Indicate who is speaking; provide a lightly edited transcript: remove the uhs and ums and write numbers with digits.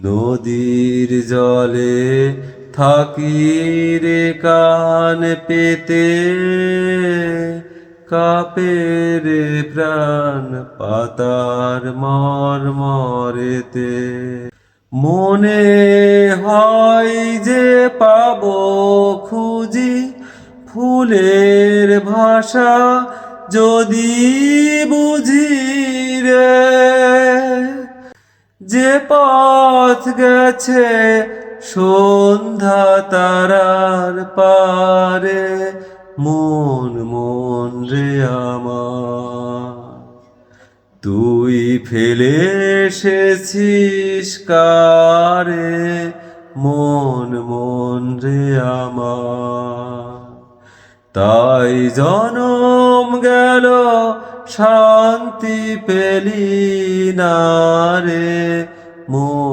Speaker 1: নদীর জলে থাকি রে কান পেতে, কাপে রে প্রাণ পাতার মর্মরেতে। মনে হয় যে পাবো খুঁজি ফুলের ভাষা, যদি বুঝি রে যে পথ গেছে সন্ধ্যা তারার পারে। মন মন রে আমার, তুই ফেলে এসেছিস কারে। মন মন রে আমার, তাই জনম গেল শান্তি পেলি না রে। মন